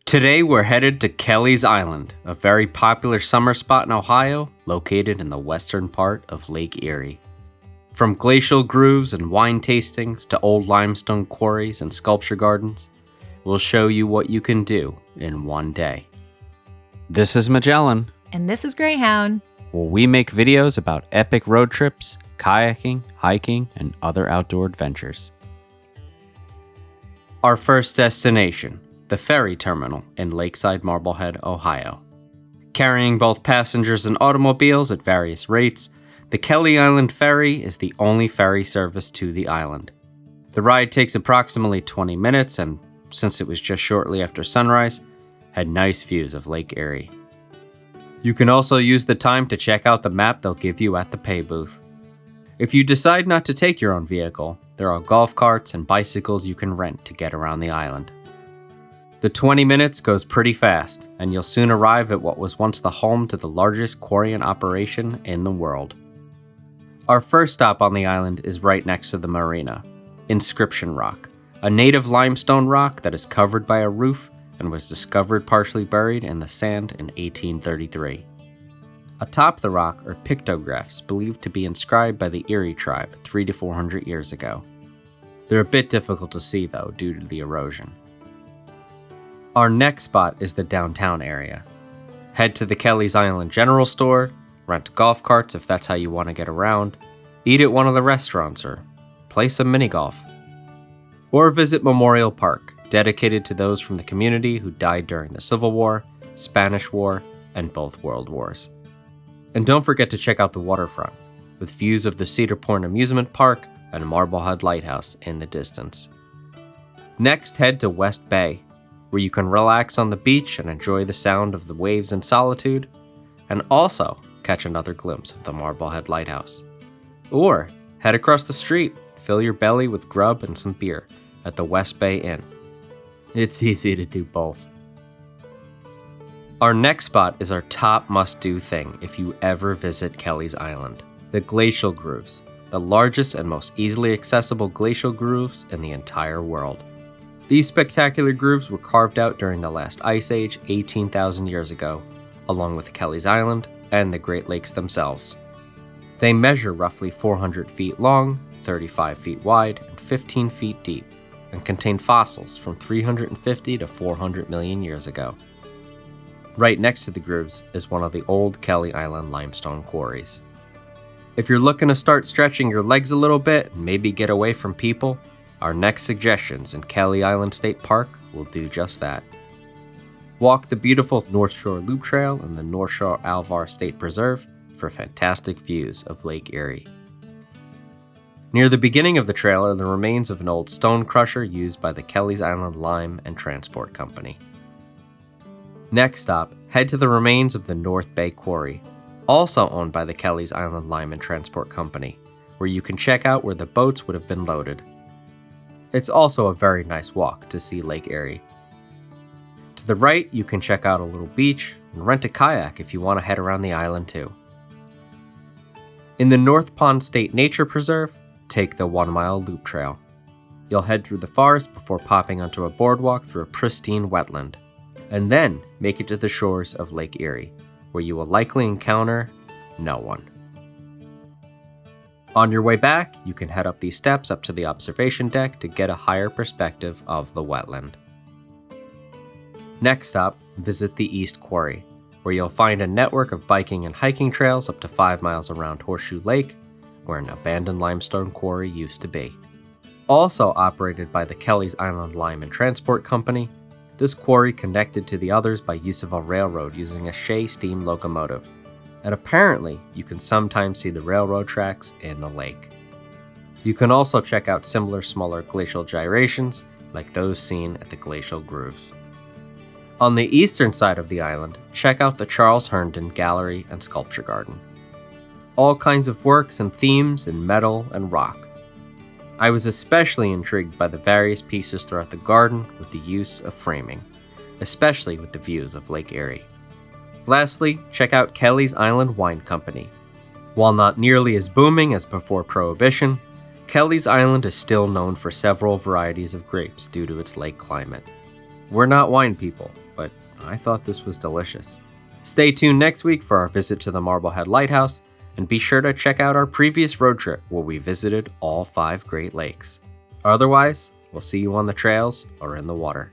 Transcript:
Today we're headed to Kelleys Island, a very popular summer spot in Ohio, located in the western part of Lake Erie. From glacial grooves and wine tastings to old limestone quarries and sculpture gardens, we'll show you what you can do in one day. This is Magellan. And this is Greyhound. Where we make videos about epic road trips, kayaking, hiking, and other outdoor adventures. Our first destination, the Ferry Terminal in Lakeside, Marblehead, Ohio. Carrying both passengers and automobiles at various rates, the Kelly Island Ferry is the only ferry service to the island. The ride takes approximately 20 minutes and, since it was just shortly after sunrise, had nice views of Lake Erie. You can also use the time to check out the map they'll give you at the pay booth. If you decide not to take your own vehicle, there are golf carts and bicycles you can rent to get around the island. The 20 minutes goes pretty fast, and you'll soon arrive at what was once the home to the largest quarrying operation in the world. Our first stop on the island is right next to the marina, Inscription Rock, a native limestone rock that is covered by a roof and was discovered partially buried in the sand in 1833. Atop the rock are pictographs believed to be inscribed by the Erie tribe 300 to 400 years ago. They're a bit difficult to see though due to the erosion. Our next spot is the downtown area. Head to the Kelleys Island General Store, rent golf carts if that's how you want to get around, eat at one of the restaurants or play some mini golf. Or visit Memorial Park, dedicated to those from the community who died during the Civil War, Spanish War, and both World Wars. And don't forget to check out the waterfront, with views of the Cedar Point Amusement Park and Marblehead Lighthouse in the distance. Next, head to West Bay, where you can relax on the beach and enjoy the sound of the waves in solitude, and also catch another glimpse of the Marblehead Lighthouse. Or head across the street, fill your belly with grub and some beer at the West Bay Inn. It's easy to do both. Our next spot is our top must-do thing if you ever visit Kelleys Island, the Glacial Grooves, the largest and most easily accessible glacial grooves in the entire world. These spectacular grooves were carved out during the last ice age 18,000 years ago, along with Kelleys Island and the Great Lakes themselves. They measure roughly 400 feet long, 35 feet wide, and 15 feet deep, and contain fossils from 350 to 400 million years ago. Right next to the grooves is one of the old Kelly Island limestone quarries. If you're looking to start stretching your legs a little bit and maybe get away from people, our next suggestions in Kelly Island State Park will do just that. Walk the beautiful North Shore Loop Trail in the North Shore Alvar State Preserve for fantastic views of Lake Erie. Near the beginning of the trail are the remains of an old stone crusher used by the Kelleys Island Lime and Transport Company. Next stop, head to the remains of the North Bay Quarry, also owned by the Kelleys Island Lime and Transport Company, where you can check out where the boats would have been loaded. It's also a very nice walk to see Lake Erie. To the right, you can check out a little beach and rent a kayak if you want to head around the island too. In the North Pond State Nature Preserve, take the 1 mile loop trail. You'll head through the forest before popping onto a boardwalk through a pristine wetland, and then make it to the shores of Lake Erie, where you will likely encounter no one. On your way back, you can head up these steps up to the observation deck to get a higher perspective of the wetland. Next up, visit the East Quarry, where you'll find a network of biking and hiking trails up to 5 miles around Horseshoe Lake, where an abandoned limestone quarry used to be. Also operated by the Kelleys Island Lime and Transport Company, this quarry connected to the others by use of a railroad using a Shea steam locomotive. And apparently, you can sometimes see the railroad tracks in the lake. You can also check out similar smaller glacial gyrations like those seen at the Glacial Grooves. On the eastern side of the island, check out the Charles Herndon Gallery and Sculpture Garden. All kinds of works and themes in metal and rock. I was especially intrigued by the various pieces throughout the garden with the use of framing, especially with the views of Lake Erie. Lastly, check out Kelleys Island Wine Company. While not nearly as booming as before Prohibition, Kelleys Island is still known for several varieties of grapes due to its lake climate. We're not wine people, but I thought this was delicious. Stay tuned next week for our visit to the Marblehead Lighthouse, and be sure to check out our previous road trip where we visited all 5 Great Lakes. Otherwise, we'll see you on the trails or in the water.